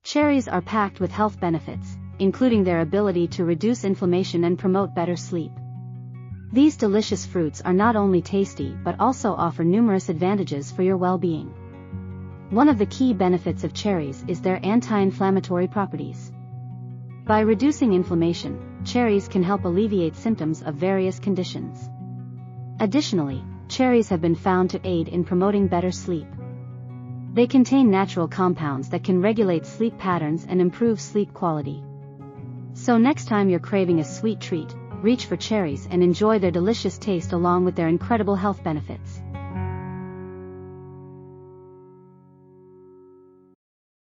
Cherries are packed with health benefits, including their ability to reduce inflammation and promote better sleep. These delicious fruits are not only tasty but also offer numerous advantages for your well-being. One of the key benefits of cherries is their anti-inflammatory properties. By reducing inflammation, cherries can help alleviate symptoms of various conditions. Additionally, cherries have been found to aid in promoting better sleep. They contain natural compounds that can regulate sleep patterns and improve sleep quality. So next time you're craving a sweet treat, reach for cherries and enjoy their delicious taste along with their incredible health benefits.